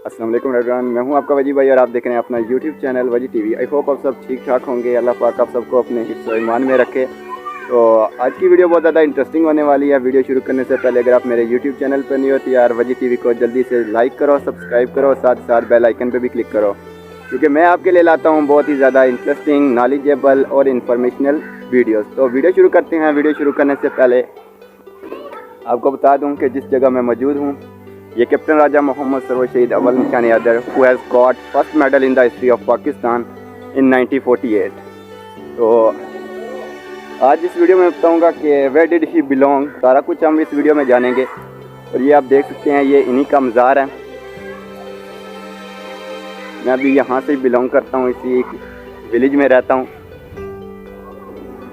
अस्सलाम वालेकुम एवरीवन, मैं हूं आपका वजी भाई और आप देख रहे हैं अपना यूट्यूब चैनल वजी टीवी। आई होप आप सब ठीक ठाक होंगे। अल्लाह पाक आप सबको अपने हिफ्ज़ व ईमान में रखे। तो आज की वीडियो बहुत ज़्यादा इंटरेस्टिंग होने वाली है। वीडियो शुरू करने से पहले अगर आप मेरे यूट्यूब चैनल पर नहीं हो तो यार वजी टीवी को जल्दी से लाइक करो, सब्सक्राइब करो, साथ साथ बेल आइकन पर भी क्लिक करो, क्योंकि मैं आपके लिए लाता हूँ बहुत ही ज़्यादा इंटरेस्टिंग, नॉलेजेबल और इन्फॉर्मेशनल वीडियोज़। तो वीडियो शुरू करते हैं। वीडियो शुरू करने से पहले आपको बता दूं कि जिस जगह मैं मौजूद हूं ये कैप्टन राजा मोहम्मद सरवर शहीद अव्वल Nishan Haider who has got first medal in the history of Pakistan in 1948। तो आज इस वीडियो में बताऊंगा कि वेयर डिड ही बिलोंग, सारा कुछ हम इस वीडियो में जानेंगे। और ये आप देख सकते हैं ये इन्हीं का मज़ार है। मैं अभी यहाँ से बिलोंग करता हूँ, इसी विलेज में रहता हूँ।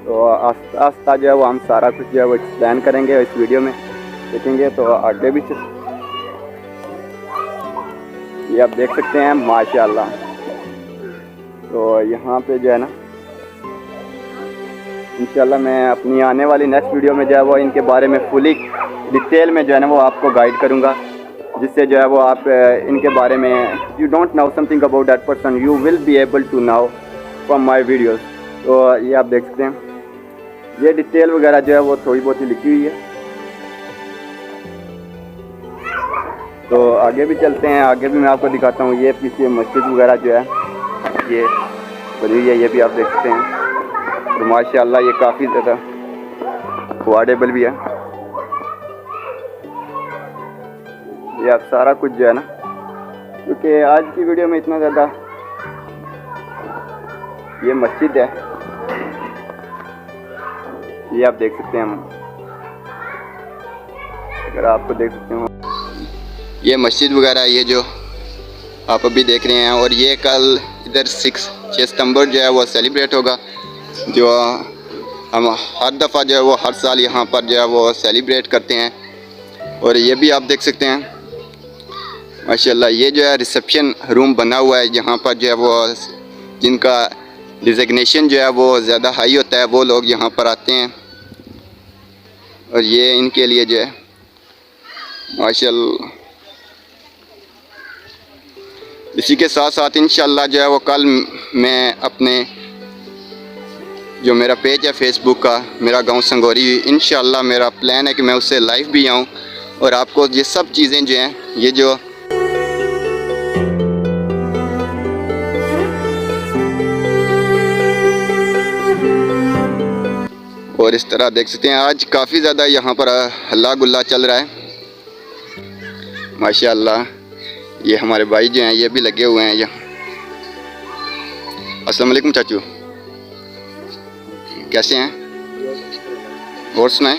तो आस्ता आस्ता जो है वो हम सारा कुछ जो है वो एक्सप्लेन करेंगे इस वीडियो में, देखेंगे। तो आगे भी ये आप देख सकते हैं माशाल्लाह। तो यहाँ पे जो है ना इंशाल्लाह मैं अपनी आने वाली नेक्स्ट वीडियो में जो है वो इनके बारे में फुली डिटेल में जो है ना वो आपको गाइड करूँगा, जिससे जो है वो आप इनके बारे में you don't know something about that person you will be able to now from my videos. तो ये आप देख सकते हैं ये डिटेल वगैरह जो है वो थोड़ी बहुत ही लिखी हुई है। तो आगे भी चलते हैं, आगे भी मैं आपको दिखाता हूँ। ये पीछे मस्जिद वगैरह जो है ये बनी हुई है, ये भी आप देख सकते हैं। तो माशाल्लाह ये काफ़ी ज़्यादा अफोर्डेबल भी है। ये आप सारा कुछ जो है ना, क्योंकि आज की वीडियो में इतना ज़्यादा ये मस्जिद है, ये आप देख सकते हैं। अगर आपको देख सकते हो ये मस्जिद वगैरह ये जो आप अभी देख रहे हैं। और ये कल इधर 6 सितंबर जो है वो सेलिब्रेट होगा, जो हम हर दफ़ा जो है वो हर साल यहाँ पर जो है वो सेलिब्रेट करते हैं। और ये भी आप देख सकते हैं माशाल्लाह। ये जो है रिसेप्शन रूम बना हुआ है, यहाँ पर जो है वो जिनका डिज़िग्नेशन जो है वो ज़्यादा हाई होता है वो लोग यहाँ पर आते हैं। और ये इनके लिए जो है माशाल्लाह। इसी के साथ साथ इंशाल्लाह जो है वो कल मैं अपने जो मेरा पेज है फेसबुक का, मेरा गांव संगोरी, इंशाल्लाह मेरा प्लान है कि मैं उससे लाइव भी आऊँ और आपको ये सब चीज़ें जो हैं ये जो और इस तरह देख सकते हैं। आज काफ़ी ज़्यादा यहाँ पर हल्ला गुल्ला चल रहा है माशाल्लाह। ये हमारे भाई जो हैं ये भी लगे हुए हैं यहाँ। अस्सलाम वालेकुम चाचू, कैसे हैं और सुनाएं।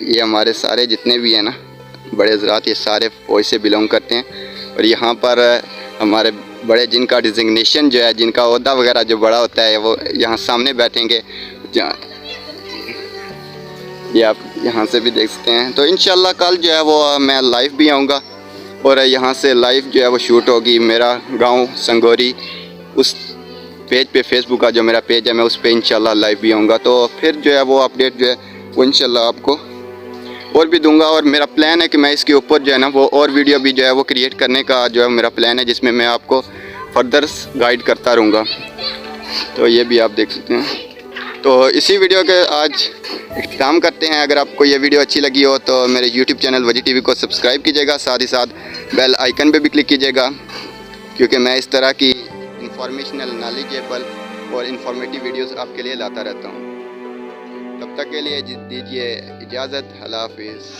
ये हमारे सारे जितने भी हैं ना बड़े हज़रात, ये सारे फौज से बिलोंग करते हैं। और यहाँ पर हमारे बड़े जिनका डिज़िग्नेशन जो है, जिनका ओहदा वगैरह जो बड़ा होता है वो यहाँ सामने बैठेंगे। ये आप यहाँ से भी देख सकते हैं। तो इंशाल्लाह कल जो है वो मैं लाइव भी आऊँगा और यहाँ से लाइव जो है वो शूट होगी। मेरा गांव संगोरी उस पेज पे, फेसबुक का जो मेरा पेज है, मैं उस पे इंशाल्लाह लाइव भी आऊँगा। तो फिर जो है वो अपडेट जो है वो इंशाल्लाह आपको और भी दूंगा। और मेरा प्लान है कि मैं इसके ऊपर जो है ना वो और वीडियो भी जो है वो क्रिएट करने का जो है मेरा प्लान है, जिसमें मैं आपको फर्दर गाइड करता रहूँगा। तो ये भी आप देख सकते हैं। तो इसी वीडियो के आज इख्तिताम करते हैं। अगर आपको ये वीडियो अच्छी लगी हो तो मेरे YouTube चैनल वजी टीवी को सब्सक्राइब कीजिएगा, साथ ही साथ बेल आइकन पे भी क्लिक कीजिएगा, क्योंकि मैं इस तरह की इंफॉर्मेशनल, नॉलेजेबल और इन्फॉर्मेटिव वीडियोस आपके लिए लाता रहता हूँ। तब तक के लिए दीजिए इजाज़त। अल्लाह हाफिज़।